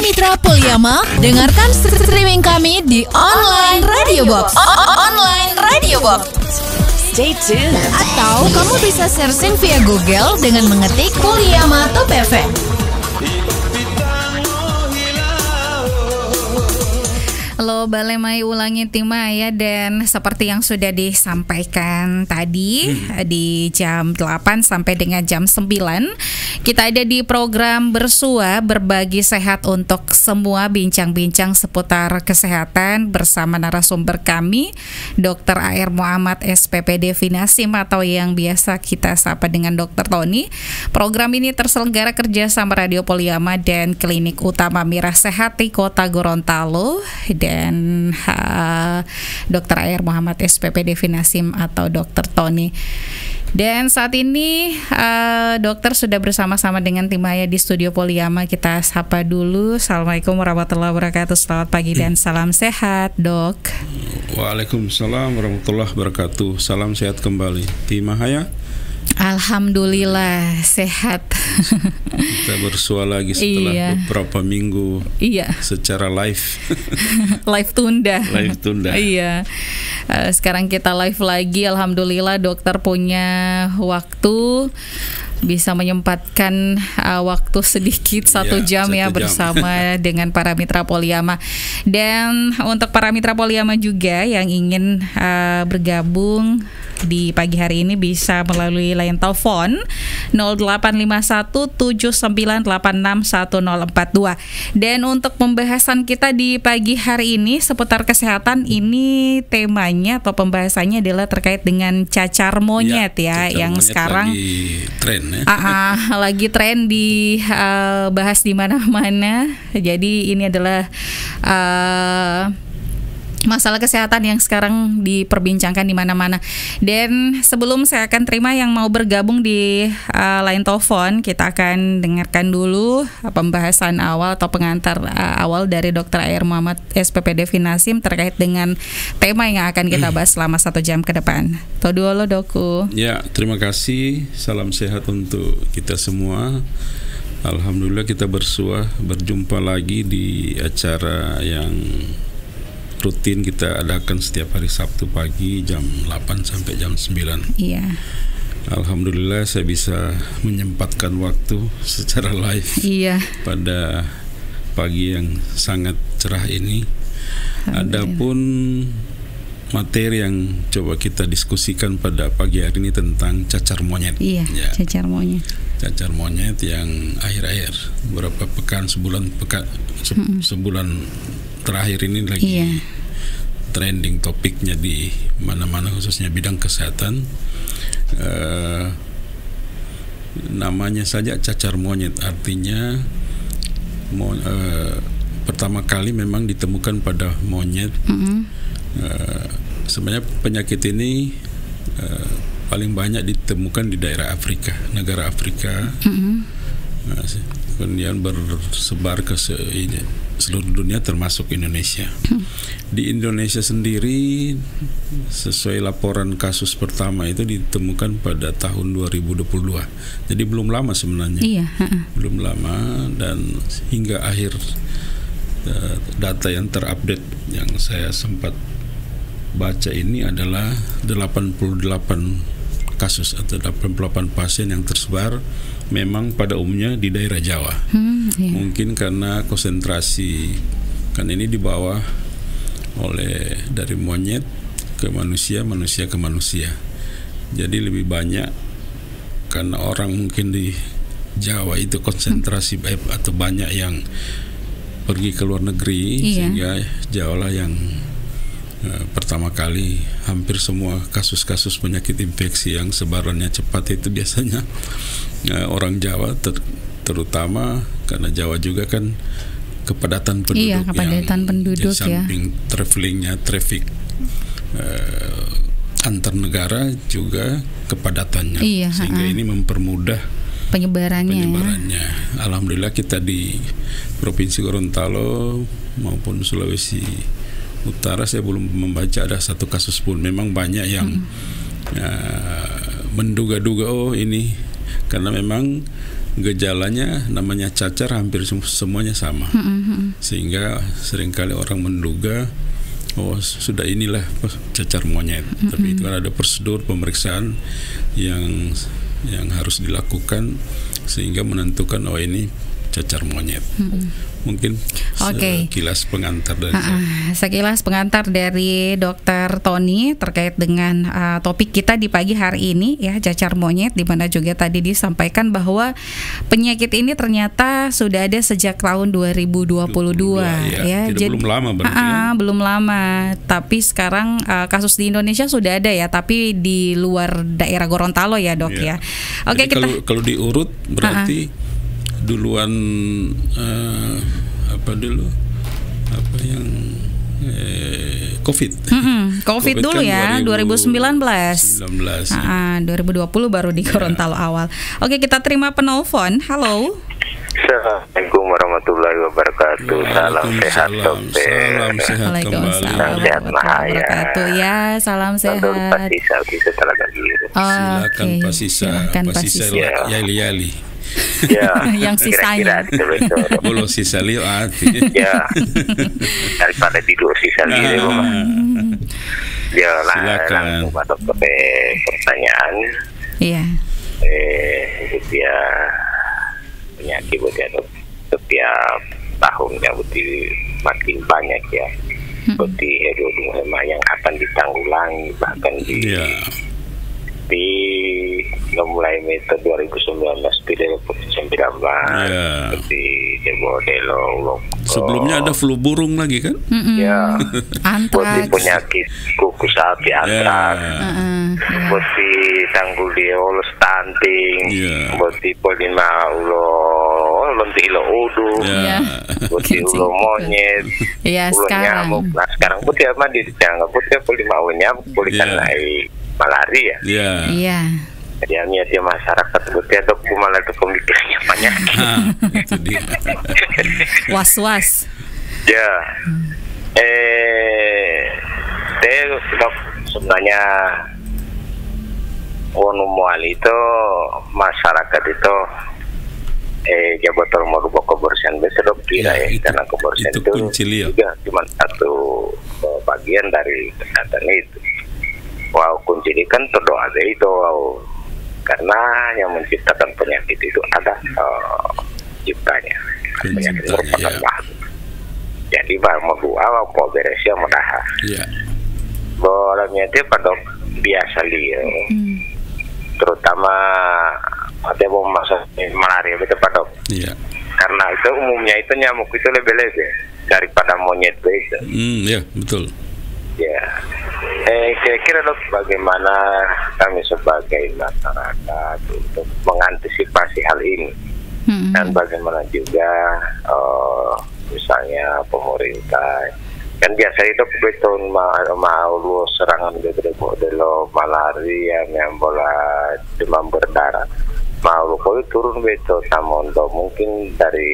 Mitra Poliyama, dengarkan streaming kami di online Radio Box. Online Radio Box. Stay tuned. Atau kamu bisa searching via Google dengan mengetik Poliyama Top FM. Halo, Balai Mai ulangi Timaya, dan seperti yang sudah disampaikan tadi di jam 8 sampai dengan jam 9 kita ada di program Bersua, berbagi sehat untuk semua, bincang-bincang seputar kesehatan bersama narasumber kami Dr. A.R. Muhammad SPPD Finasim atau yang biasa kita sapa dengan Dr. Tony. Program ini terselenggara kerjasama Radio Poliyama dan Klinik Utama Mira Sehat di Kota Gorontalo dan Dr. A.R. Muhammad SPPD Finasim atau Dr. Tony. Dan saat ini dokter sudah bersama-sama dengan tim Maya di studio Poliyama. Kita sapa dulu. Assalamualaikum warahmatullahi wabarakatuh. Selamat pagi dan salam sehat, Dok. Waalaikumsalam warahmatullahi wabarakatuh. Salam sehat kembali. Tim Maya. Alhamdulillah sehat. Kita bersua lagi setelah beberapa minggu. Secara live. Live tunda. Live tunda. Iya. Sekarang kita live lagi. Alhamdulillah dokter punya waktu, bisa menyempatkan waktu sedikit 1 jam bersama dengan para mitra Poliyama. Dan untuk para mitra Poliyama juga yang ingin bergabung di pagi hari ini bisa melalui line telepon 085179861042. Dan untuk pembahasan kita di pagi hari ini seputar kesehatan, ini temanya atau pembahasannya adalah terkait dengan cacar monyet yang monyet sekarang lagi tren lagi tren dibahas di mana-mana. Jadi ini adalah masalah kesehatan yang sekarang diperbincangkan di mana-mana. Dan sebelum saya akan terima yang mau bergabung di line telepon, kita akan dengarkan dulu pembahasan awal atau pengantar awal dari Dr. A.R. Muhammad SPPD Finasim terkait dengan tema yang akan kita bahas selama 1 jam ke depan. Todo Doku. Ya, terima kasih. Salam sehat untuk kita semua. Alhamdulillah kita berjumpa lagi di acara yang rutin kita adakan setiap hari Sabtu pagi jam 8 sampai jam 9. Iya. Alhamdulillah saya bisa menyempatkan waktu secara live pada pagi yang sangat cerah ini. Adapun materi yang coba kita diskusikan pada pagi hari ini tentang cacar monyet. Cacar monyet. Cacar monyet yang akhir-akhir beberapa pekan, sebulan terakhir ini lagi trending topiknya di mana-mana, khususnya bidang kesehatan. Namanya saja cacar monyet, artinya pertama kali memang ditemukan pada monyet. Sebenarnya penyakit ini paling banyak ditemukan di daerah Afrika, negara Afrika. Kemudian bersebar ke seluruh dunia termasuk Indonesia. Di Indonesia sendiri sesuai laporan kasus pertama itu ditemukan pada tahun 2022. Jadi belum lama sebenarnya. Belum lama, dan hingga akhir data yang terupdate yang saya sempat baca ini adalah 88 kasus atau 88 pasien yang tersebar memang pada umumnya di daerah Jawa. Mungkin karena konsentrasi, kan ini dibawa oleh dari monyet ke manusia, manusia ke manusia. Jadi lebih banyak karena orang mungkin di Jawa itu konsentrasi atau banyak yang pergi ke luar negeri, sehingga Jawa lah yang pertama kali hampir semua kasus-kasus penyakit infeksi yang sebarannya cepat itu biasanya orang Jawa, terutama karena Jawa juga kan kepadatan penduduk, penduduk di samping travelingnya, traffic antar negara juga kepadatannya, sehingga ini mempermudah penyebarannya. Alhamdulillah kita di Provinsi Gorontalo maupun Sulawesi Utara saya belum membaca ada satu kasus pun. Memang banyak yang menduga-duga ini karena memang gejalanya namanya cacar hampir semuanya sama, sehingga seringkali orang menduga oh sudah inilah cacar monyet, tapi itu kan ada prosedur pemeriksaan yang harus dilakukan sehingga menentukan oh ini cacar monyet. Mungkin sekilas pengantar dari sekilas pengantar dari Dr. Tony terkait dengan topik kita di pagi hari ini ya, cacar monyet, di mana juga tadi disampaikan bahwa penyakit ini ternyata sudah ada sejak tahun 2022 ya. Jadi belum lama berarti ya? Belum lama, tapi sekarang kasus di Indonesia sudah ada ya, tapi di luar daerah Gorontalo ya, Dok ya. Oke, jadi kalau diurut berarti duluan apa yang COVID. COVID dulu kan ya, 2019. 2020 baru di Gorontalo awal. Oke, kita terima penelpon. Halo. Assalamualaikum warahmatullahi wabarakatuh. Salam sehat, dokter. Salam sehat kembali. Salam sehat Mahaya. Ya, salam sehat. Silakan Pak Sisa. Pak Sisa yali-yali. Ya, yang sisanya. Belum sisa liu hati. Ya, daripada tidur sisa liu. Ya, langsung Pak Dokter pertanyaan. Iya. Itu ya penyakit buat ya, Dok. Setiap tahunnya makin banyak ya. Seperti hema yang akan ditanggulangi bahkan di mulai Mei 2019 seperti Debodelo. Sebelumnya ada flu burung lagi kan? Ya. Antraks. Penyakit kuku sapi antraks. Seperti tanggul diol stunting. Seperti polima lonti ilo udu. Seperti ulo monyet. Ulo nyamuk. Nah sekarang putih apa dianggap putih polima nyamuk pulihkan naik malaria. Iya. Jadi dia masyarakat putih atau malah itu pemikirannya banyak. Itu dia. Was-was. Ya. Dok, sebenarnya mual itu masyarakat itu botol mau kebersihan besar dok kira ya, karena kebersihan itu juga cuma satu bagian dari kesehatan itu. Wow, kunci ini kan terdoa itu karena yang menciptakan penyakit itu ada ciptanya. Penyakit merupakan bahan. Jadi mau doa mau beresnya mau dah. Bolanya dia pada biasa dia. Terutama ada mau masuk malaria betul pada. Karena itu umumnya itu nyamuk itu lebih daripada monyet itu. Ya betul. Ya, kira-kira dok bagaimana kami sebagai masyarakat untuk mengantisipasi hal ini dan bagaimana juga misalnya pemerintah kan biasa itu betul mau serangan delo malaria yang bola demam berdarah mau itu turun betul samondo mungkin dari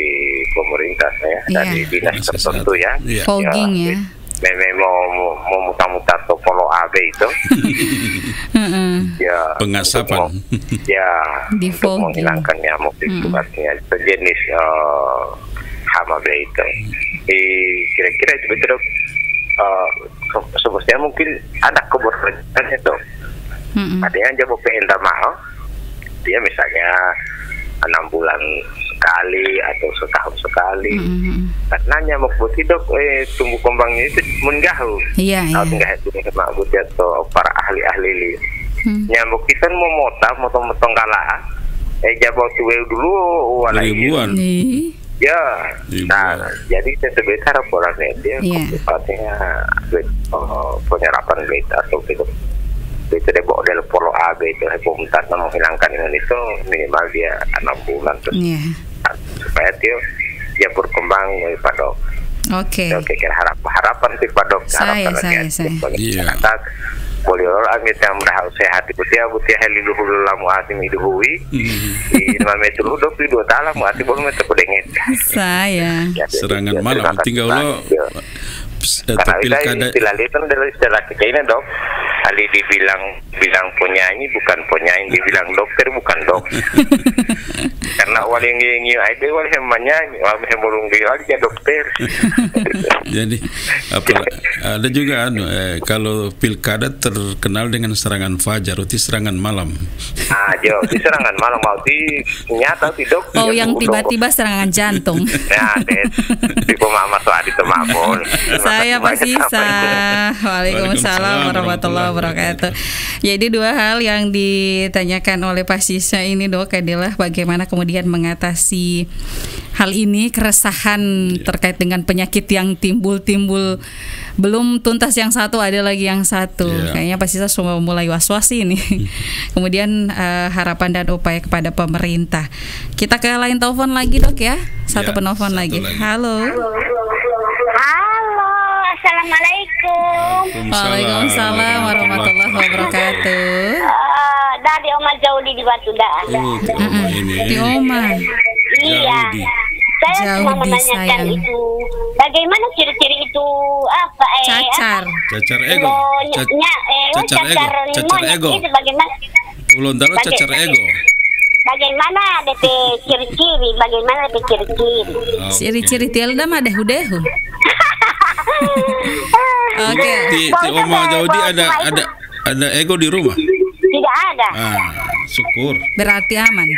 pemerintah ya dari dinas tertentu ya fogging ya. Mau mutar-mutar topolo AB itu ya pengasapan untuk menghilangkan nyamuk itu artinya sejenis hama itu kira-kira itu betul sebetulnya mungkin ada keberlanjutan itu ada yang jauh PND mahal dia misalnya 6 bulan sekali atau setahun sekali karena nyamuk putih dok tumbuh kembangnya itu menggahul enggak itu sama putih atau para ahli nyamuk kita mau motong kalah jabau tuwe dulu ribuan nah jadi sebentar orangnya dia sifatnya penyerapan duit atau itu dia bawa dari polo AB itu pemerintah menghilangkan itu minimal dia 6 bulan terus supaya dia berkembang pada kira harapan sih pada harapan boleh orang yang dah sehat putih heliluhul lamu asim hiduhui di 5 meter udah 2 tahun mati boleh meter pedengit serangan malam tinggal lo karena istilah itu dari istilah kita ini dok kali dibilang penyanyi bukan penyanyi dibilang dokter bukan dokter Karena wali ngi ada wali hemanya wali hemurung dia dokter. Jadi ada juga kalau pilkada terkenal dengan serangan fajar, itu serangan malam. Jo, di serangan malam mau di nyata tidak. Oh, yang tiba-tiba serangan jantung. Ya, di pemama tuh adi temapon. Saya Pak Sisa. Waalaikumsalam warahmatullahi wabarakatuh. Jadi dua hal yang ditanyakan oleh Pak Sisa ini, Dok, adalah bagaimana kemudian mengatasi hal ini, keresahan terkait dengan penyakit yang timbul-timbul, belum tuntas yang satu, ada lagi yang satu. Kayaknya Pak Sisa sudah mulai was-was ini. Kemudian harapan dan upaya kepada pemerintah. Kita ke line telepon lagi, Dok, ya. Satu penelpon lagi. Halo. Assalamualaikum. Waalaikumsalam warahmatullahi wabarakatuh. Dari Oma Jaudi di Batu Dah. Di Oma. Iya. Saya cuma menanyakan itu, bagaimana ciri-ciri itu apa? Cacar ego. Cacar ego. Itu bagaimana? Ulun tahu cacar ego. Bagaimana DP ciri-ciri? Bagaimana DP ciri-ciri? Ciri-ciri tielda mah dehu-dehu. Oke. Di Oma Jaudi ada ego di rumah? Tidak ada. Syukur. Berarti aman.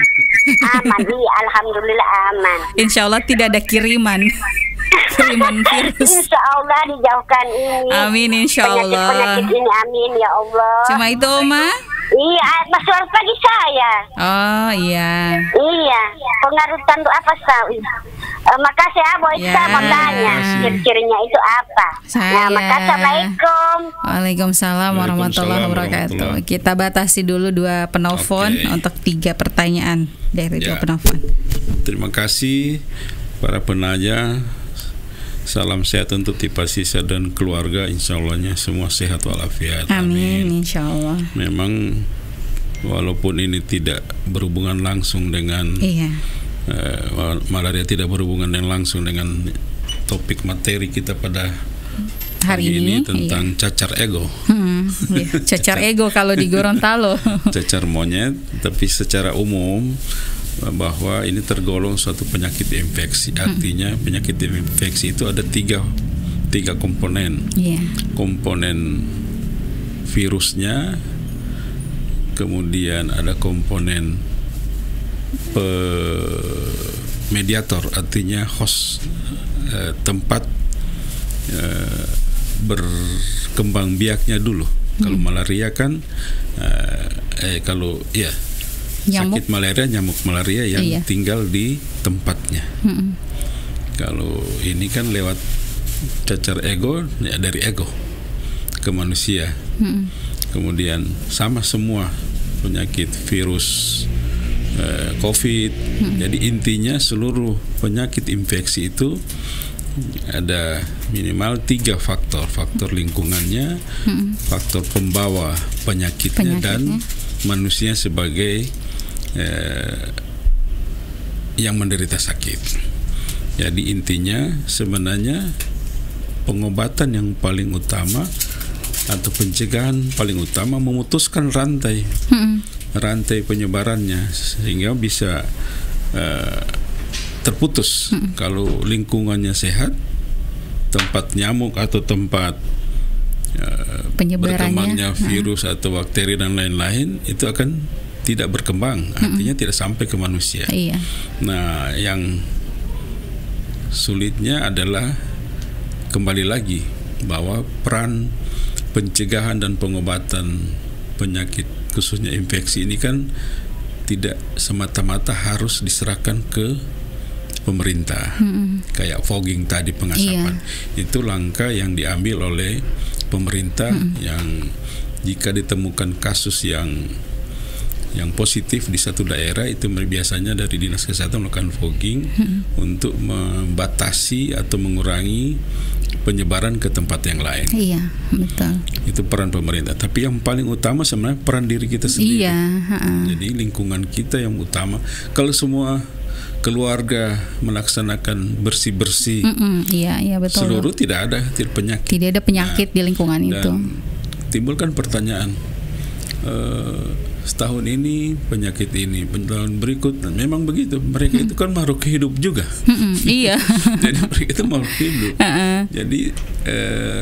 Aman, iya, alhamdulillah aman. Insya Allah tidak ada kiriman virus. Insya Allah dijauhkan ini. Amin, insya Allah. Penyakit ini, amin ya Allah. Cuma itu, Oma? Iya, masuk pagi saya. Oh iya. Iya, pengaruh tandu apa sawi? Makasih Abo, saya mau tanya ciri-cirinya itu apa? Nah, makasih. Assalamualaikum. Waalaikumsalam warahmatullahi wabarakatuh. Kita batasi dulu 2 penelpon untuk 3 pertanyaan dari 2 penelpon. Terima kasih para penanya. Salam sehat untuk Pak Sisa dan keluarga, insya Allahnya semua sehat walafiat. Amin, insya Allah. Memang walaupun ini tidak berhubungan langsung dengan malaria, tidak berhubungan langsung dengan topik materi kita pada hari ini tentang cacar ego. Cacar ego kalau di Gorontalo. Cacar monyet, tapi secara umum bahwa ini tergolong suatu penyakit infeksi. Artinya penyakit infeksi itu ada tiga komponen. Komponen virusnya, kemudian ada komponen mediator, artinya host, tempat berkembang biaknya dulu. Kalau malaria kan sakit malaria, nyamuk malaria yang tinggal di tempatnya. Kalau ini kan lewat cacar ego, ya dari ego ke manusia. Kemudian sama semua penyakit virus COVID. Jadi intinya seluruh penyakit infeksi itu ada minimal 3 faktor. Faktor lingkungannya, faktor pembawa penyakitnya, dan manusia sebagai yang menderita sakit. Jadi intinya sebenarnya pengobatan yang paling utama atau pencegahan paling utama memutuskan rantai penyebarannya sehingga bisa terputus. Kalau lingkungannya sehat, tempat nyamuk atau tempat berkembangnya virus atau bakteri dan lain-lain itu akan tidak berkembang, artinya tidak sampai ke manusia. Nah, yang sulitnya adalah kembali lagi bahwa peran pencegahan dan pengobatan penyakit khususnya infeksi ini kan tidak semata-mata harus diserahkan ke pemerintah. Kayak fogging tadi, pengasapan, itu langkah yang diambil oleh pemerintah yang jika ditemukan kasus yang positif di satu daerah itu biasanya dari Dinas Kesehatan melakukan fogging untuk membatasi atau mengurangi penyebaran ke tempat yang lain. Iya, betul. Itu peran pemerintah. Tapi yang paling utama sebenarnya peran diri kita sendiri. Jadi lingkungan kita yang utama. Kalau semua keluarga melaksanakan bersih-bersih, betul. Seluruh tidak ada penyakit. Tidak ada penyakit di lingkungan itu. Timbulkan pertanyaan, setahun ini penyakit ini, tahun berikut memang begitu. Mereka itu kan makhluk hidup juga. Iya. Jadi mereka itu makhluk hidup. Jadi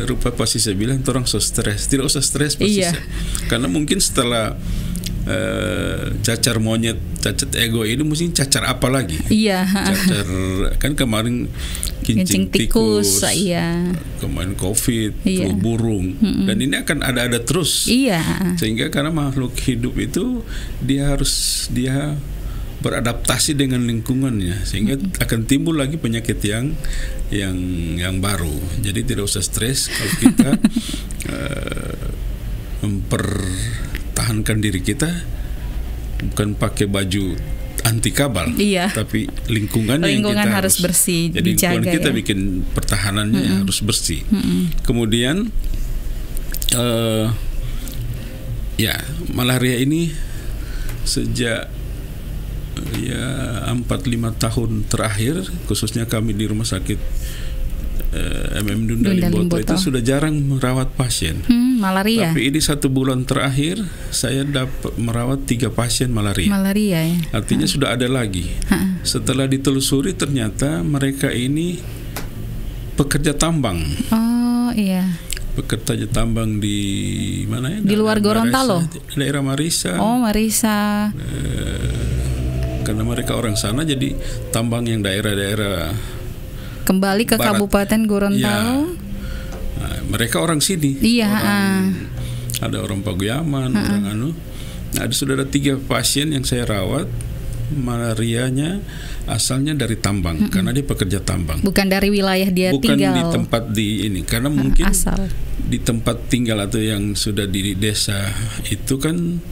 rupa pasti saya bilang orang so stres, tidak usah stres pasti. Karena mungkin setelah cacar monyet, cacat ego ini mesti cacar apa lagi? Iya. Cacar kan kemarin kincing tikus, iya. Kemarin COVID, flu burung, dan ini akan ada terus. Iya. Sehingga karena makhluk hidup itu dia beradaptasi dengan lingkungannya, sehingga akan timbul lagi penyakit yang baru. Jadi tidak usah stres kalau kita mempertahankan diri kita bukan pakai baju anti kabal, tapi lingkungan yang kita harus bersih. Jadi dijaga, lingkungan kita bikin pertahanannya harus bersih. Kemudian malaria ini sejak 4-5 tahun terakhir, khususnya kami di rumah sakit MM Dunda Limboto itu sudah jarang merawat pasien malaria. Tapi ini 1 bulan terakhir saya dapat merawat 3 pasien malaria. Malaria ya. Artinya sudah ada lagi. Setelah ditelusuri ternyata mereka ini pekerja tambang. Oh iya. Pekerja tambang di mana ya? Di luar Gorontalo. Daerah Marisa. Oh Marisa. Karena mereka orang sana, jadi tambang yang daerah-daerah kembali ke barat. Kabupaten Gorontalo. Nah, mereka orang sini. Iya. Ada orang Paguyaman, orang Nah, sudah ada 3 pasien yang saya rawat. Malarianya asalnya dari tambang, karena dia pekerja tambang. Bukan dari wilayah dia bukan tinggal. Bukan di tempat di ini, karena mungkin asal. Di tempat tinggal atau yang sudah di desa itu kan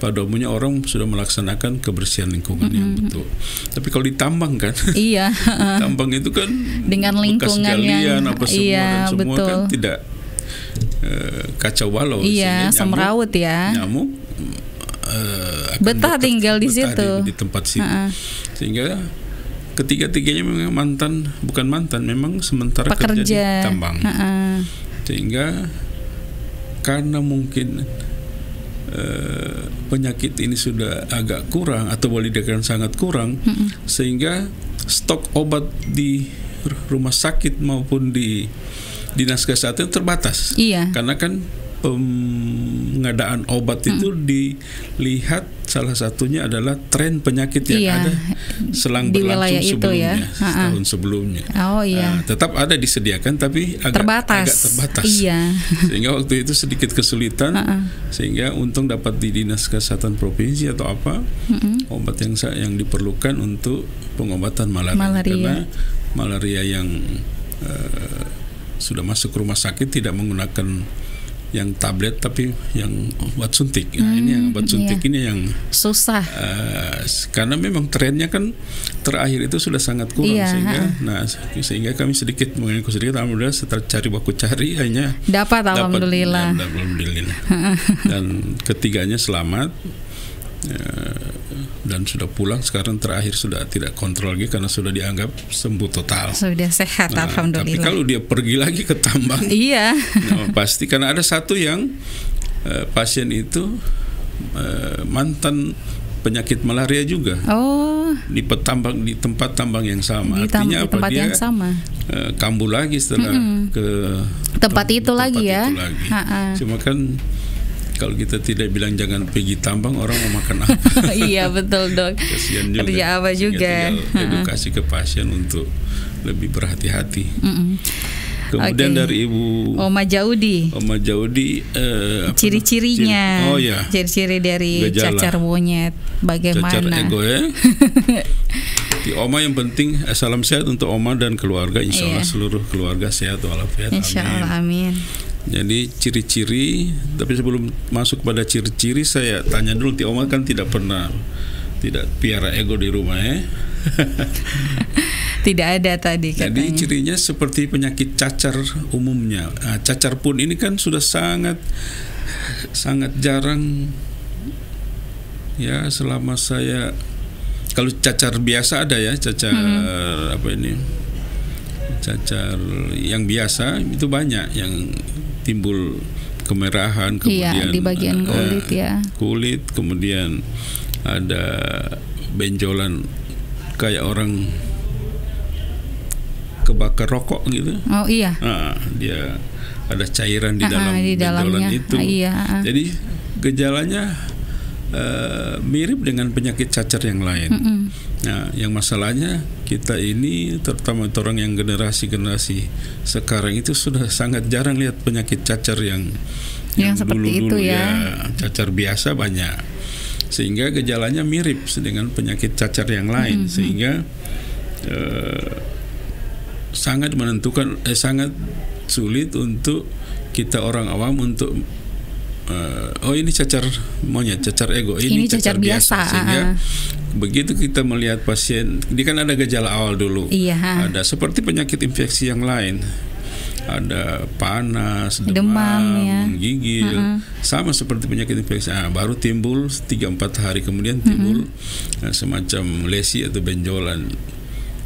pada umumnya orang sudah melaksanakan kebersihan lingkungan yang betul. Tapi kalau ditambang kan, tambang itu kan dengan lingkungan yang apa semua dan semua betul. Kan tidak kacau balau. Iya, semrawut ya. Nyamuk betah tinggal di situ. Di tempat situ. Sehingga ketiga-tiganya memang bukan mantan, memang sementara kerja di tambang. Sehingga karena mungkin penyakit ini sudah agak kurang atau boleh dikatakan sangat kurang, sehingga stok obat di rumah sakit maupun di dinas kesehatan terbatas. Karena kan pengadaan obat itu dilihat salah satunya adalah tren penyakit yang ada selang berlangsung sebelumnya, setahun sebelumnya. Tetap ada disediakan tapi agak terbatas. Sehingga waktu itu sedikit kesulitan, sehingga untung dapat di dinas kesehatan provinsi atau apa obat yang diperlukan untuk pengobatan malaria. Karena malaria yang sudah masuk rumah sakit tidak menggunakan yang tablet tapi yang obat suntik. Ini yang obat suntik ini yang susah. Karena memang trennya kan terakhir itu sudah sangat kurang, sehingga kami sedikit mengikuti sedikit. Alhamdulillah setelah cari hanya dapat alhamdulillah. Dan ketiganya selamat. Dan sudah pulang. Sekarang terakhir sudah tidak kontrol lagi karena sudah dianggap sembuh total. Sudah sehat, alhamdulillah. Tapi kalau dia pergi lagi ke tambang, pasti karena ada satu yang pasien itu mantan penyakit malaria juga. Di tempat tambang yang sama. Artinya apa? Dia yang sama. Kambuh lagi setelah ke tempat itu lagi. Cuma kan kalau kita tidak bilang jangan pergi tambang, orang mau makan apa? Iya betul dok. Kasian juga. Kerja apa juga? Edukasi ke pasien untuk lebih berhati-hati. Kemudian dari Ibu Oma Jaudi. Ciri-cirinya. Ciri-ciri dari gejala cacar monyet. Bagaimana? Cacar ego ya. Di Oma yang penting salam sehat untuk Oma dan keluarga. Insya Allah seluruh keluarga sehat walafiat. Insya Allah amin. Jadi ciri-ciri, tapi sebelum masuk pada ciri-ciri saya tanya dulu, Ti Oma kan tidak piara ego di rumah ya? Tidak ada tadi katanya. Jadi cirinya seperti penyakit cacar umumnya. Cacar pun ini kan sudah sangat jarang ya selama saya. Kalau cacar biasa ada ya, cacar cacar yang biasa itu banyak yang timbul kemerahan, kemudian di bagian kulit kulit, kemudian ada benjolan kayak orang kebakar rokok gitu. Oh iya. Dia ada cairan di dalam benjolan itu. Jadi gejalanya mirip dengan penyakit cacar yang lain. Nah, yang masalahnya kita ini, terutama orang yang generasi sekarang itu sudah sangat jarang lihat penyakit cacar yang seperti dulu-dulu itu ya. Cacar biasa banyak, sehingga gejalanya mirip dengan penyakit cacar yang lain, sehingga sangat menentukan, sangat sulit untuk kita orang awam untuk ini cacar monyet, cacar ego, ini cacar biasa. Sehingga begitu kita melihat pasien, ini kan ada gejala awal dulu. Ada seperti penyakit infeksi yang lain, ada panas, demam, menggigil, sama seperti penyakit infeksi. Baru timbul 3-4 hari kemudian timbul semacam lesi atau benjolan,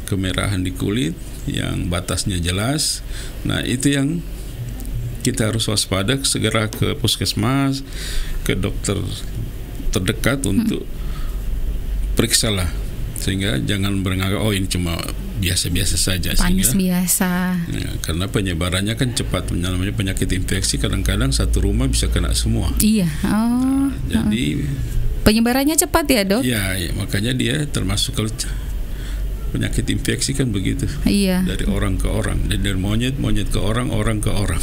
kemerahan di kulit yang batasnya jelas. Nah, itu yang kita harus waspada, segera ke puskesmas, ke dokter terdekat untuk periksalah, sehingga jangan beranggap ini cuma biasa-biasa saja, panas biasa. Ya, karena penyebarannya kan cepat, namanya penyakit infeksi, kadang-kadang satu rumah bisa kena semua. Iya. Jadi penyebarannya cepat ya, Dok? Ya, makanya dia termasuk kalau penyakit infeksi kan begitu. Dari orang ke orang, dari monyet ke orang ke orang.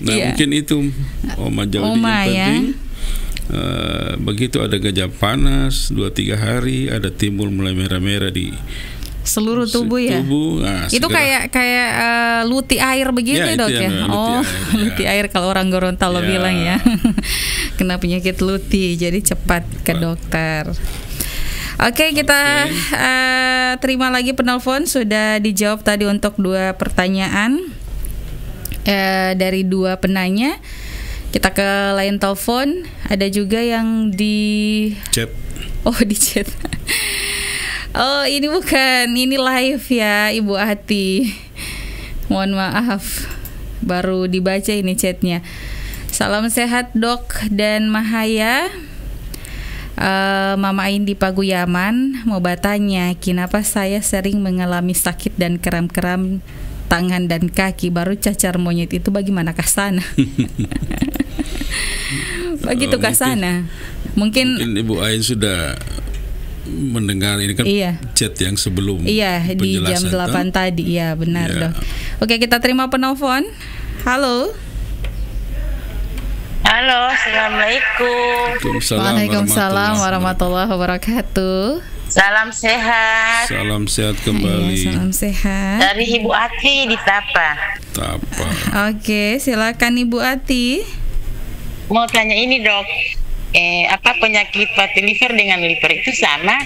Nah, mungkin itu Oma Jaudi yang penting. Begitu ada gejala panas 2-3 hari, ada timbul mulai merah-merah di seluruh tubuh ya. Itu kayak luti air begitu ya, Dok ya. Luti air kalau orang Gorontalo bilang ya. Kena penyakit luti, jadi cepat ke dokter. Oke, kita terima lagi penelpon. Sudah dijawab tadi untuk 2 pertanyaan dari 2 penanya. Kita ke lain telepon. Ada juga yang di chat. Di chat. Ini bukan, ini live ya, Ibu Ati. Mohon maaf, baru dibaca ini chatnya. Salam sehat, Dok dan Mahaya. Mama Ain di Paguyaman mau bertanya, kenapa saya sering mengalami sakit dan kram-kram tangan dan kaki, baru cacar monyet itu bagaimana sana? Begitu sana? Mungkin Ibu Ain sudah mendengar ini kan chat yang sebelum di jam 8 tadi. Iya benar, Dok. Oke, kita terima penelpon. Halo. Halo, assalamualaikum. Waalaikumsalam warahmatullahi wabarakatuh. Salam sehat. Salam sehat kembali. Salam sehat. Dari Ibu Ati di Tapa. Oke, silakan Ibu Ati. Mau tanya ini, Dok. Apa penyakit fatty liver dengan liver itu sama?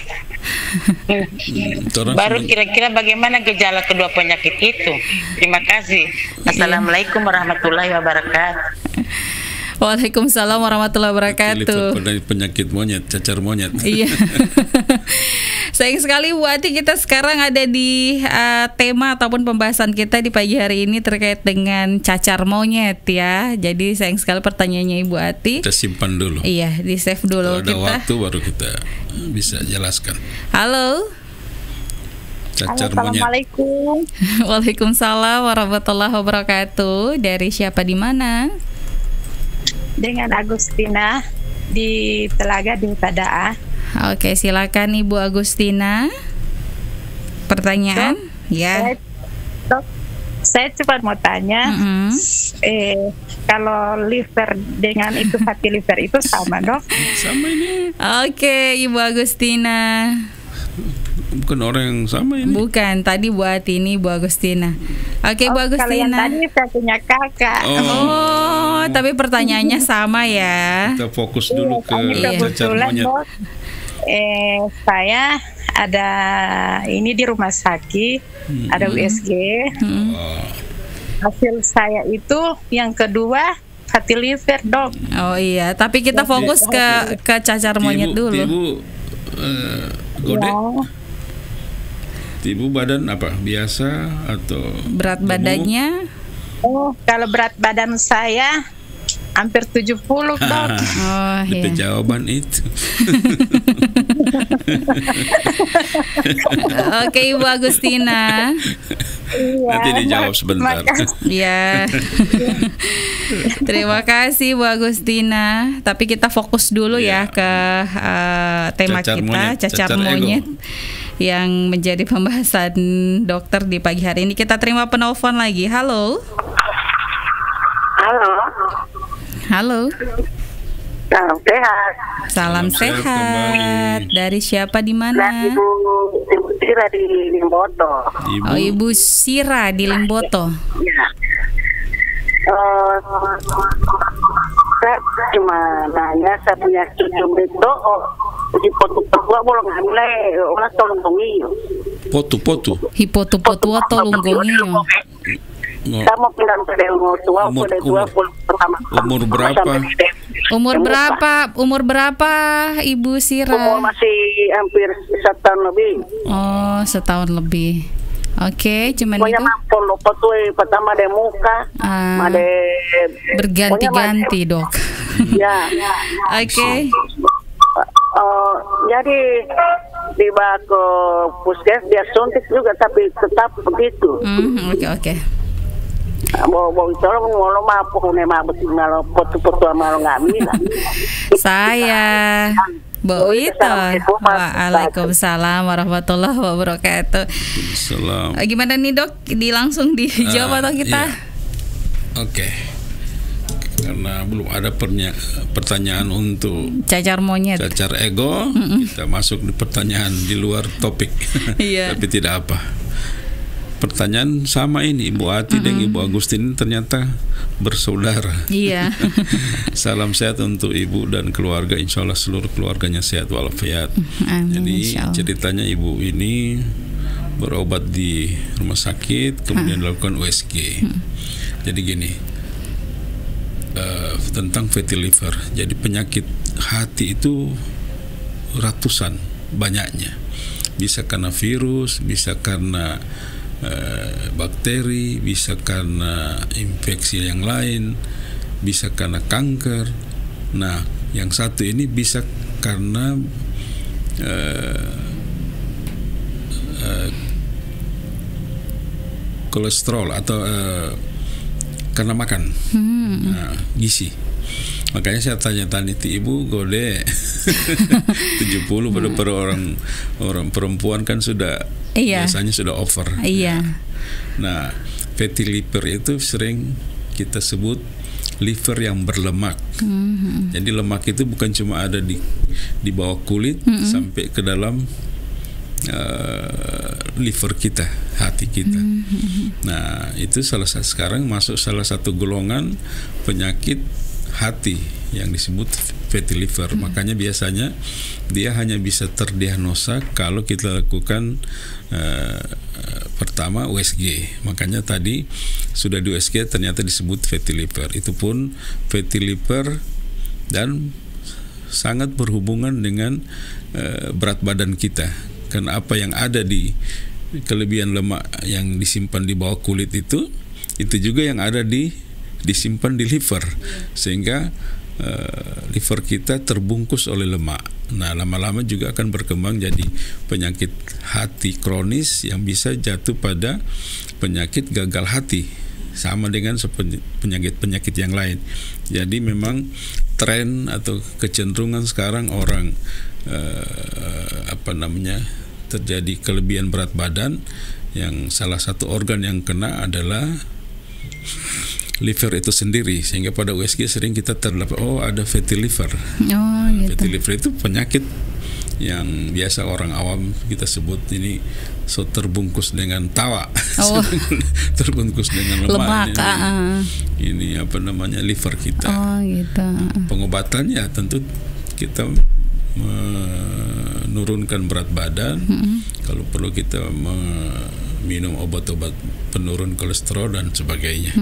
Baru kira-kira bagaimana gejala kedua penyakit itu? Terima kasih. Assalamualaikum warahmatullahi wabarakatuh. Waalaikumsalam warahmatullahi wabarakatuh. Penyakit monyet, cacar monyet. Iya. Sayang sekali Bu Ati, kita sekarang ada di tema ataupun pembahasan kita di pagi hari ini terkait dengan cacar monyet ya. Jadi sayang sekali pertanyaannya Ibu Ati. Kita simpan dulu. Iya, di save dulu. Kalau ada waktu baru kita bisa jelaskan. Halo. Cacar monyet. Assalamualaikum. Waalaikumsalam warahmatullahi wabarakatuh. Dari siapa, di mana? Dengan Agustina di Telaga di Utadaa. Oke, silakan Ibu Agustina. Pertanyaan? Dok, saya cuma mau tanya, kalau liver dengan itu fatty liver itu sama, Dok? Sama ini. Oke, Ibu Agustina. Bukan orang yang sama ini. Bukan, tadi Bu Ati, ini Bu Agustina. Oke, Bu Agustina. Kalau yang tadi saya punya kakak. Tapi pertanyaannya sama ya. Kita fokus dulu ke cacar monyet. Saya ada ini di rumah sakit, ada USG. Hasil saya itu yang kedua fatty liver, Dok. Oh iya, tapi kita fokus ke cacar monyet dulu. Ibu Gode. Ibu badan apa? Biasa atau berat gemuk? Badannya Oh, kalau berat badan saya hampir 70, Dok. Oh, itu iya. jawaban itu. Oke, Ibu Agustina. Nanti dijawab sebentar. Ya. Terima kasih Bu Agustina. Tapi kita fokus dulu ya ke tema Cacar kita, monyet, cacar cacar ego. monyet yang menjadi pembahasan dokter di pagi hari ini. Kita terima penelpon lagi. Halo. Halo. Halo. Salam sehat. Salam Salam sehat sehat. kembali. Dari siapa di Nah, mana? Ibu Sira di Limboto. Ibu, Oh, Ibu Sira di Limboto. Ya. Saya cuma nanya, saya punya cucu itu di foto-foto bolong hamil, orang tolong tongi. potu. Hipotu-potua tolunggongio. Saya mau pindah ke umur tua, pertama. Umur berapa? Umur berapa Ibu Umur Sira? masih hampir 1 tahun lebih. Oh, setahun lebih. Oke, cuman Pokoknya itu mampu lupa tuh pertama ada muka, ada berganti-ganti, Dok. ya. Oke. Jadi dibawa ke puskes dia suntik juga tapi tetap begitu. Oke. Mau tolong ngolo mampu nema betul ngalo foto-foto malu ngambil. Saya Bu Ito. Waalaikumsalam warahmatullahi wabarakatuh. Salam. Gimana nih, Dok? Langsung dijawab atau kita? Iya. Oke. Karena belum ada pertanyaan untuk Cacar monyet. cacar ego, kita masuk di pertanyaan di luar topik. Iya. Tapi tidak apa. Pertanyaan sama ini, Ibu Ati dan Ibu Agustin ternyata bersaudara. Iya. Salam sehat untuk Ibu dan keluarga, insya Allah seluruh keluarganya sehat walafiat. Amin, Jadi insya Allah. ceritanya Ibu ini berobat di rumah sakit, kemudian dilakukan USG. Jadi gini, tentang fatty liver. Jadi penyakit hati itu ratusan banyaknya. Bisa karena virus, bisa karena bakteri, bisa karena infeksi yang lain, bisa karena kanker. Nah, yang satu ini bisa karena kolesterol atau karena makan, gizi. Makanya saya tanya-tanya itu Ibu gode 70 pada orang perempuan kan sudah biasanya sudah over. Iya. Nah, fatty liver itu sering kita sebut liver yang berlemak. Jadi lemak itu bukan cuma ada di bawah kulit sampai ke dalam liver kita, hati kita. Nah, itu sekarang masuk salah satu golongan penyakit hati yang disebut fatty liver. Makanya biasanya dia hanya bisa terdiagnosa kalau kita lakukan pertama USG. Makanya tadi sudah di USG ternyata disebut fatty liver. Itu pun fatty liver dan sangat berhubungan dengan berat badan kita. Karena apa yang ada di kelebihan lemak yang disimpan di bawah kulit itu juga yang ada disimpan di liver, sehingga liver kita terbungkus oleh lemak. Nah, lama-lama juga akan berkembang jadi penyakit hati kronis yang bisa jatuh pada penyakit gagal hati, sama dengan penyakit-penyakit yang lain. Jadi memang tren atau kecenderungan sekarang orang terjadi kelebihan berat badan, yang salah satu organ yang kena adalah liver itu sendiri, sehingga pada USG sering kita terdapat ada fatty liver. Gitu. Fatty liver itu penyakit yang biasa orang awam kita sebut ini terbungkus dengan tawa, terbungkus dengan lemak. Ini liver kita. Gitu. Pengobatannya tentu kita menurunkan berat badan. Kalau perlu kita minum obat-obat penurun kolesterol dan sebagainya.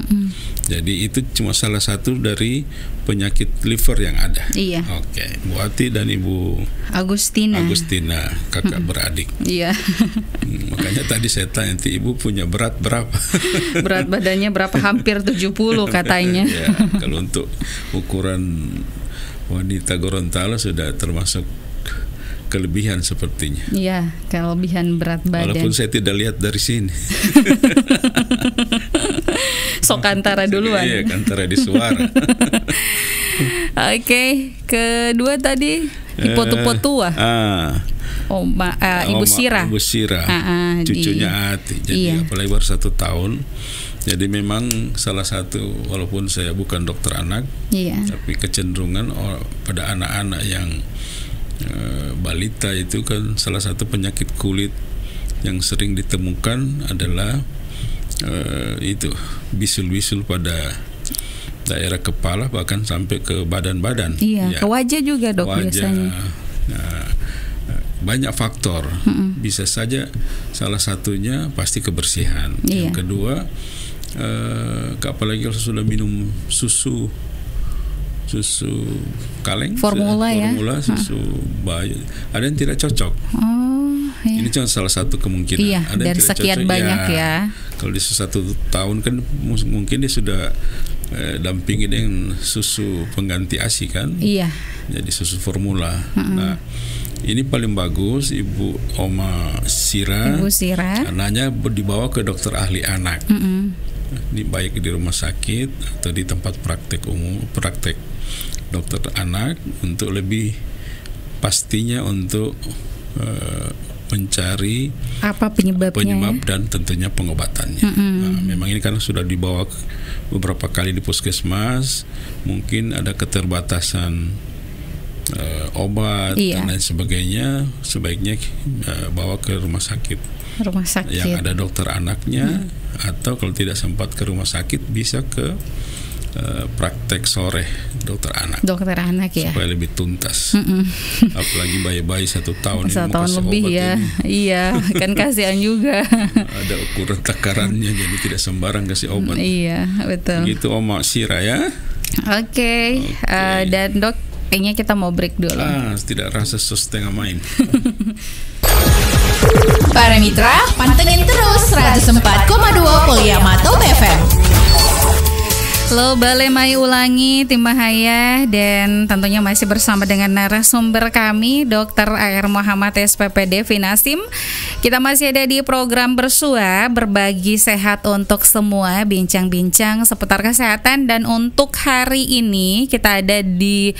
Jadi itu cuma salah satu dari penyakit liver yang ada. Iya. Oke, Bu Ati dan Ibu Agustina, kakak beradik. Iya. Makanya tadi saya tanya, Ibu punya berat berapa? Berat badannya berapa? Hampir 70 katanya. Ya, kalau untuk ukuran wanita Gorontalo sudah termasuk kelebihan sepertinya. Iya, kelebihan berat badan. Walaupun saya tidak lihat dari sini. Sok Kantara duluan. Iya, Kantara di suara. Oke, kedua tadi Ibu Tua. Ibu Sira. Ibu Sira. Cucunya Ati. Jadi apalagi baru 1 tahun. Jadi memang salah satu, walaupun saya bukan dokter anak, tapi kecenderungan pada anak-anak yang balita itu kan salah satu penyakit kulit yang sering ditemukan adalah itu bisul-bisul pada daerah kepala, bahkan sampai ke badan-badan. Iya, ke wajah juga dok biasanya. Banyak faktor. Bisa saja salah satunya pasti kebersihan. Iya. Yang kedua, apalagi kalau sudah minum susu kaleng, formula susu bayi, ada yang tidak cocok. Iya. Ini cuma salah satu kemungkinan. Iya, ada yang dari tidak sekian cocok, banyak ya. Kalau di 1 tahun kan mungkin dia sudah dampingi dengan susu pengganti ASI kan. Iya. Jadi susu formula. Nah, ini paling bagus Ibu Oma Sira. Anaknya dibawa ke dokter ahli anak. Baik di rumah sakit atau di tempat praktek umum, praktek dokter anak, untuk lebih pastinya untuk mencari apa penyebab dan tentunya pengobatannya. Nah, memang ini kan sudah dibawa beberapa kali di puskesmas, mungkin ada keterbatasan obat dan lain sebagainya, sebaiknya bawa ke rumah sakit yang ada dokter anaknya, atau kalau tidak sempat ke rumah sakit bisa ke praktek sore dokter anak ya, supaya lebih tuntas. Apalagi bayi-bayi 1 tahun 1 tahun lebih ya ini. Iya, kan kasihan juga. Ada ukuran takarannya, jadi tidak sembarang kasih obat. Iya, betul. Begitu Oma Sira ya. Oke. Dan dok, kayaknya kita mau break dulu. Tidak rasa setengah main. Para mitra, pantengin terus 104,2 Poliama Top FM. Halo, Balai Mai Ulangi, Tim Mahaya, dan tentunya masih bersama dengan narasumber kami, Dr. A.R. Muhammad SPPD Finasim. Kita masih ada di program Bersua, berbagi sehat untuk semua, bincang-bincang seputar kesehatan. Dan untuk hari ini kita ada di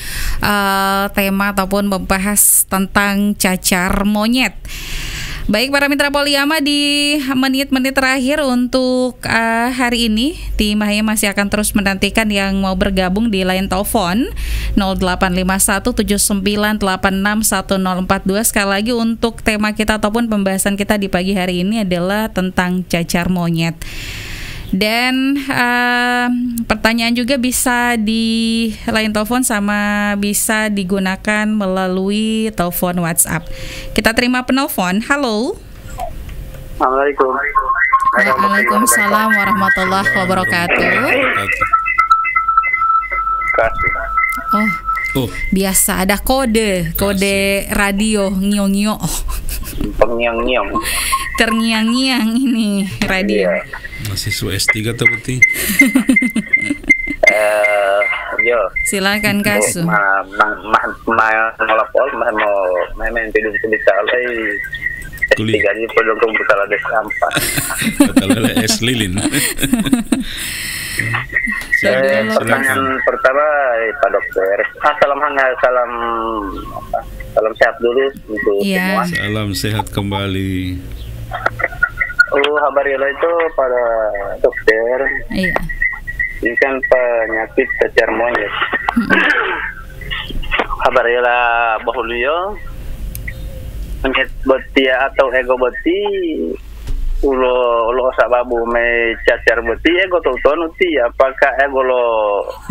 tema ataupun membahas tentang cacar monyet. Baik para mitra Poliama, di menit-menit terakhir untuk hari ini, Tim Mahaya masih akan terus menantikan yang mau bergabung di line telepon 085179861042. Sekali lagi untuk tema kita ataupun pembahasan kita di pagi hari ini adalah tentang cacar monyet. Dan pertanyaan juga bisa di line telepon sama bisa digunakan melalui telepon WhatsApp. Kita terima penelpon. Halo. Assalamualaikum. Waalaikumsalam warahmatullahi wabarakatuh. Oh, biasa ada kode radio ngiong-ngiong. Pengiang-ngiong. Terngiang-ngiang ini radio. Mahasiswa S3 atau putih? Yo. Silakan Kasu. Ngelapor mau main tidur sebentar lagi. S3 aja belum bersalah ada sampah. Betul es lilin. Pertanyaan pertama Pak Dokter. Salam sehat dulu untuk semua. Salam sehat kembali. Habarila itu pada dokter. Iya. Ini kan penyakit cacar monyet. Habarila bahuluyo monyet betia atau ego beti ulo sababu me cacar beti ego tuton uti apakah ego lo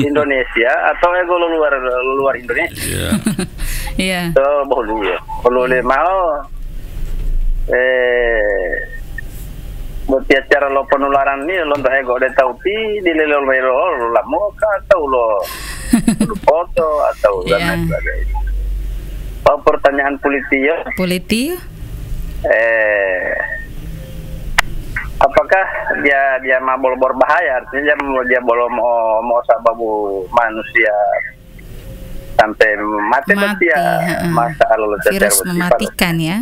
Indonesia atau ego lo luar Indonesia? Iya. So bahuluyo. Kalau le mau buat cara lo penularan ni lo untuk ego de tahu ti di lo lamo atau lo foto atau dan lain sebagainya. Pertanyaan politik. Apakah dia mau berbahaya? Artinya dia belum mau sababu manusia sampai mati. Masa lalu virus mematikan ya.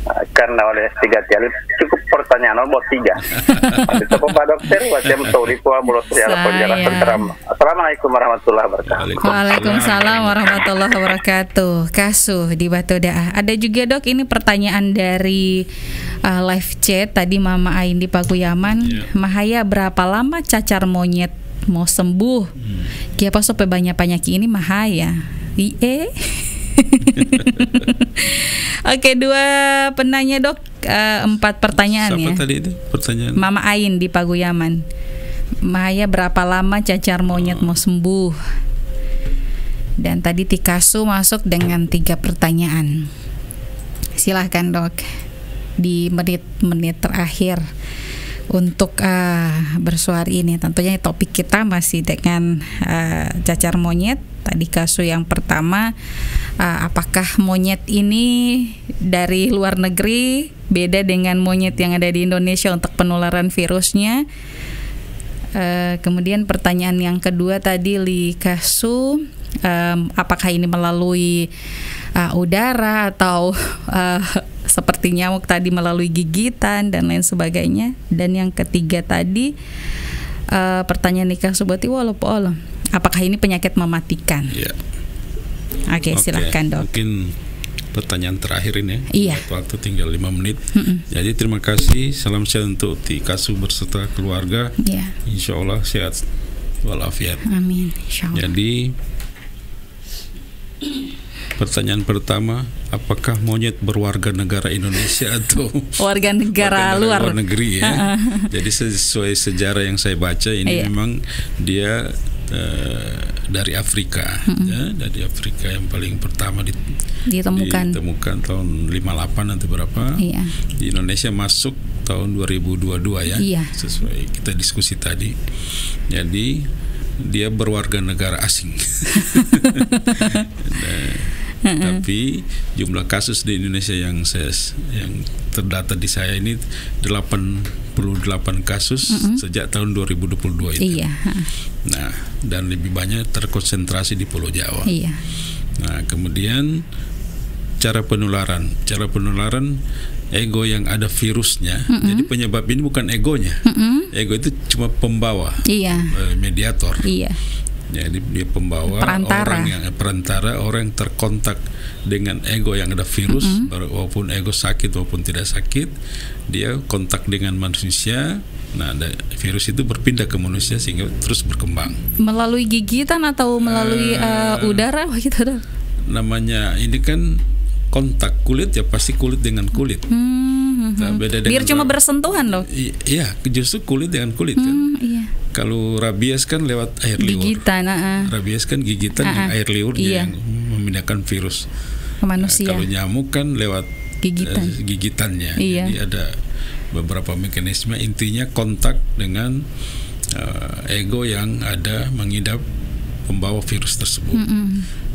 Karena oleh 3 kali cukup pertanyaan buat 3. Itu Pak Dokter wajib tauri kuah bolos ya penjelasan teram. Assalamualaikum warahmatullahi wabarakatuh. Waalaikumsalam warahmatullahi wabarakatuh. Kasuh di Batu Daah. Ada juga Dok ini pertanyaan dari live chat tadi Mama Ain di Pakuyaman. Mahaya berapa lama cacar monyet mau sembuh? Kiapa supaya banyak penyakit ini Mahaya. Oke, 2 penanya Dok, 4 pertanyaan. Siapa ya. Tadi itu pertanyaan? Mama Ain di Paguyaman. Mahaya berapa lama cacar monyet mau sembuh? Dan tadi Tikasu masuk dengan 3 pertanyaan. Silahkan Dok di menit-menit terakhir untuk bersuara ini. Tentunya topik kita masih dengan cacar monyet. Tadi kasus yang pertama, apakah monyet ini dari luar negeri beda dengan monyet yang ada di Indonesia untuk penularan virusnya? Kemudian pertanyaan yang kedua tadi Li Kasu, apakah ini melalui udara atau seperti nyamuk tadi melalui gigitan dan lain sebagainya? Dan yang ketiga tadi pertanyaan Li Kasu berarti walaupun apakah ini penyakit mematikan? Ya. Oke, silakan Dok. Mungkin pertanyaan terakhir ini. Iya. Waktu tinggal 5 menit. Jadi terima kasih. Salam sehat untuk Tikasu berserta keluarga. Iya. Insya Allah sehat walafiat. Amin. Insya Allah. Jadi pertanyaan pertama, apakah monyet berwarga negara Indonesia atau warga negara luar negeri ya? Jadi sesuai sejarah yang saya baca ini memang dia dari Afrika, ya, dari Afrika yang paling pertama ditemukan tahun 58 atau berapa. Di Indonesia masuk tahun 2022 ya. Sesuai kita diskusi tadi. Jadi dia berwarga negara asing. Tapi jumlah kasus di Indonesia yang terdata di saya ini 88 kasus sejak tahun 2022 itu. Nah, dan lebih banyak terkonsentrasi di Pulau Jawa. Nah, kemudian cara penularan ego yang ada virusnya. Jadi penyebab ini bukan egonya. Ego itu cuma pembawa, mediator. Jadi dia pembawa, perantara orang yang terkontak dengan ego yang ada virus, walaupun ego sakit maupun tidak sakit, dia kontak dengan manusia. Nah, virus itu berpindah ke manusia sehingga terus berkembang. Melalui gigitan atau melalui udara gitu? Namanya ini kan kontak kulit, ya pasti kulit dengan kulit. Nah, beda dengan biar cuma bersentuhan loh. Iya, justru kulit dengan kulit kan. Kalau rabies kan lewat air liur. Gigitan, rabies kan gigitan yang air liur yang memindahkan virus ke manusia. Kalau nyamuk kan lewat gigitannya. Jadi ada beberapa mekanisme. Intinya kontak dengan ego yang ada mengidap pembawa virus tersebut.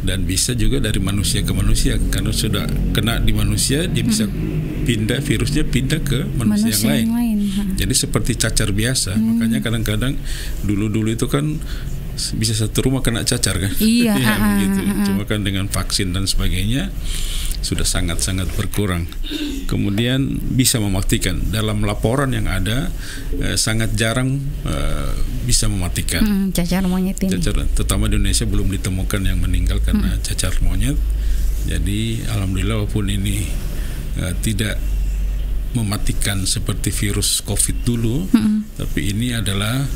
Dan bisa juga dari manusia ke manusia. Karena sudah kena di manusia, dia bisa virusnya pindah ke manusia yang lain. Jadi seperti cacar biasa. Makanya kadang-kadang dulu itu kan bisa satu rumah kena cacar kan. Begitu. Cuma kan dengan vaksin dan sebagainya sudah sangat-sangat berkurang. Kemudian bisa mematikan. Dalam laporan yang ada sangat jarang bisa mematikan. Cacar monyet ini. Terutama di Indonesia belum ditemukan yang meninggal karena cacar monyet. Jadi alhamdulillah walaupun ini tidak mematikan seperti virus COVID dulu, tapi ini adalah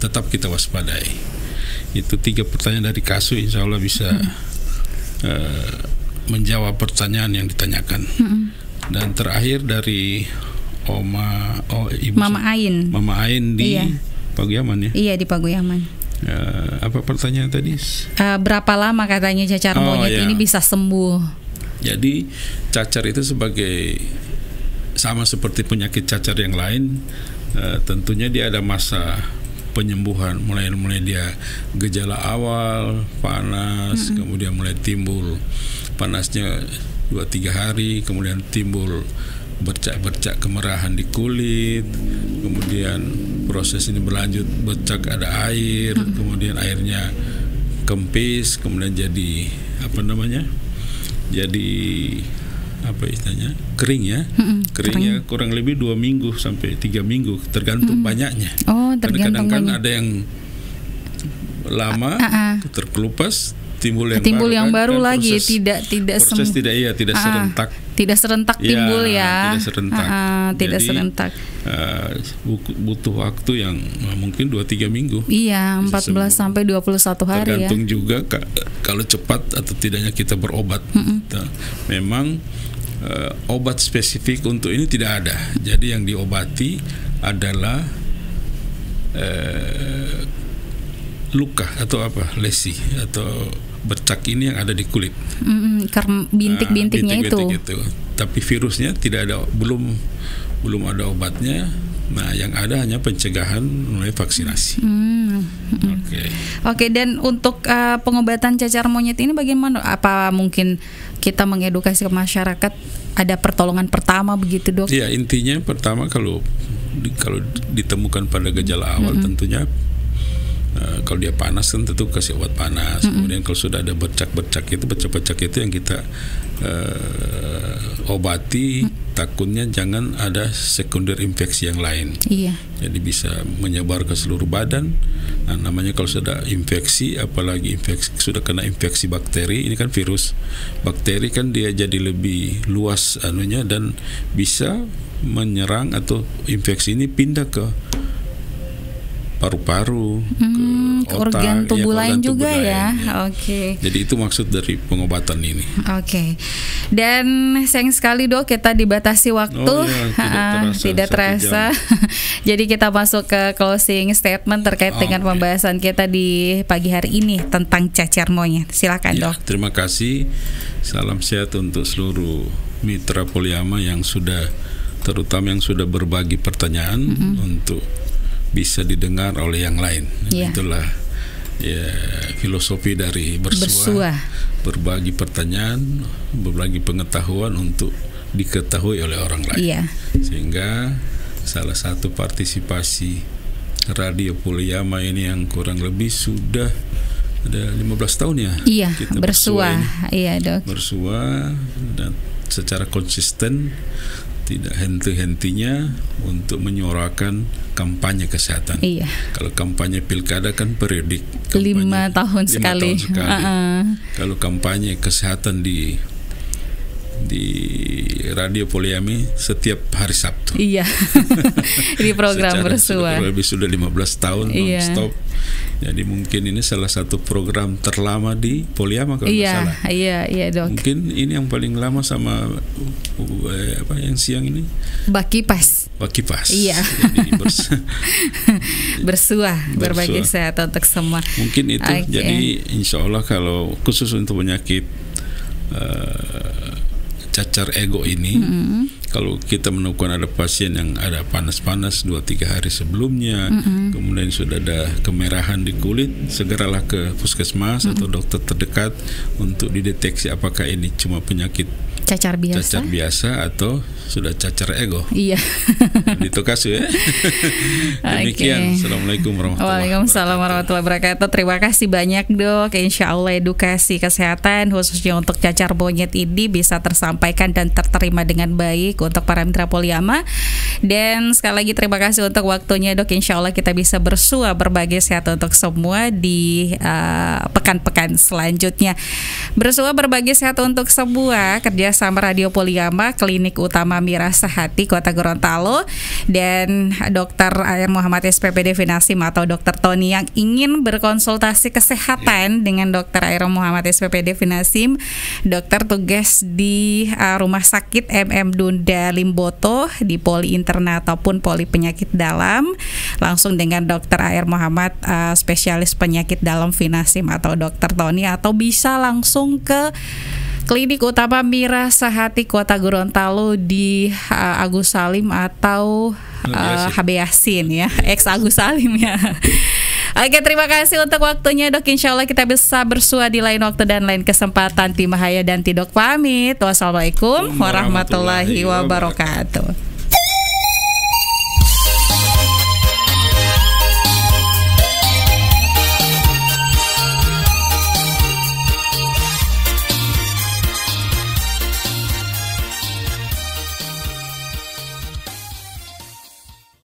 tetap kita waspadai. Itu 3 pertanyaan dari Kasu, insya Allah bisa menjawab pertanyaan yang ditanyakan. Dan terakhir dari Mama Ain di Paguyaman ya? Iya, di Paguyaman. Apa pertanyaan tadi? Berapa lama katanya cacar monyet ini bisa sembuh? Jadi cacar itu sebagai sama seperti penyakit cacar yang lain, tentunya dia ada masa penyembuhan, mulai dia gejala awal panas, kemudian mulai timbul panasnya 2-3 hari, kemudian timbul bercak-bercak kemerahan di kulit, kemudian proses ini berlanjut, bercak ada air, kemudian airnya kempis, kemudian jadi kering ya. Keringnya kurang lebih 2 minggu sampai 3 minggu tergantung banyaknya. Tergantung kadang-kadang kan ada yang lama terkelupas, timbul yang baru kan, lagi, tidak serentak. Tidak serentak timbul ya. Tidak serentak. Butuh waktu yang mungkin 2-3 minggu. Iya, 14 sampai 21 hari. Tergantung juga kalau cepat atau tidaknya kita berobat. Memang obat spesifik untuk ini tidak ada. Jadi yang diobati adalah luka atau lesi atau bercak ini yang ada di kulit. Bintik-bintiknya itu. Tapi virusnya tidak ada, belum ada obatnya. Nah, yang ada hanya pencegahan melalui vaksinasi. Oke, dan untuk pengobatan cacar monyet ini bagaimana? Apa mungkin kita mengedukasi ke masyarakat ada pertolongan pertama begitu, Dok? Iya, intinya pertama kalau ditemukan pada gejala awal tentunya kalau dia panas kan tentu kasih obat panas. Kemudian kalau sudah ada bercak-bercak itu yang kita obati. Takutnya jangan ada sekunder infeksi yang lain. Iya. Jadi bisa menyebar ke seluruh badan. Nah, namanya kalau sudah infeksi, apalagi sudah kena infeksi bakteri, ini kan virus. Bakteri kan dia jadi lebih luas dan bisa menyerang atau infeksi ini pindah ke paru-paru, ke otak, organ tubuh lain juga ya. Oke. Jadi itu maksud dari pengobatan ini. Oke. Dan sayang sekali, Dok, kita dibatasi waktu. Tidak terasa. Jadi kita masuk ke closing statement terkait dengan pembahasan kita di pagi hari ini tentang cacar monyet. Silakan, Dok. Terima kasih. Salam sehat untuk seluruh mitra Poliama terutama yang sudah berbagi pertanyaan untuk bisa didengar oleh yang lain. Itulah filosofi dari bersua. Berbagi pertanyaan, berbagi pengetahuan untuk diketahui oleh orang lain. Sehingga salah satu partisipasi Radio Poliama ini yang kurang lebih sudah ada 15 tahun ya. Kita bersua. Iya, Dok. Bersua dan secara konsisten, tidak henti-hentinya untuk menyuarakan kampanye kesehatan. Kalau kampanye pilkada kan periodik, 5 tahun sekali. Kalau kampanye kesehatan di Radio Poliami setiap hari Sabtu. Di program bersua. Lebih sudah 15 tahun non-stop. Jadi mungkin ini salah satu program terlama di Poliama kalau tidak salah. Iya, Dok. Mungkin ini yang paling lama sama yang siang ini? Bakipas. Iya. Bersua, berbagi sehat untuk semua. Mungkin itu. Jadi insya Allah kalau khusus untuk penyakit cacar ego ini, kalau kita menemukan ada pasien yang ada panas-panas 2-3 hari sebelumnya, kemudian sudah ada kemerahan di kulit, segeralah ke puskesmas atau dokter terdekat untuk dideteksi apakah ini cuma penyakit cacar biasa atau sudah cacar ego. Itu kasus ya. Demikian. Assalamualaikum warahmatullahi wabarakatuh. Waalaikumsalam warahmatullahi wabarakatuh. Terima kasih banyak, Dok. Insya Allah edukasi kesehatan khususnya untuk cacar monyet ini bisa tersampaikan dan terterima dengan baik untuk para mitra Poliama. Dan sekali lagi terima kasih untuk waktunya, Dok. Insya Allah kita bisa bersua berbagi sehat untuk semua di pekan-pekan selanjutnya. Bersua berbagi sehat untuk semua kerjasama Radio Poliama, Klinik Utama Mirasa Hati Kota Gorontalo, dan Dr. Air Muhammad SPPD Finasim atau Dr. Tony yang ingin berkonsultasi kesehatan dengan Dr. Air Muhammad SPPD Finasim, dokter tugas di Rumah Sakit MM Dunda Limboto di Poli Interna ataupun Poli Penyakit Dalam, langsung dengan Dr. Air Muhammad spesialis penyakit dalam Finasim atau Dr. Tony, atau bisa langsung ke Klinik Utama Mira Sehati Kota Gorontalo di Agus Salim atau HB Yasin ya, ex Agus Salim ya. Oke, terima kasih untuk waktunya Dok. Insya Allah kita bisa bersua di lain waktu dan lain kesempatan. Timahaya dan Tidok pamit. Wassalamualaikum warahmatullahi wabarakatuh.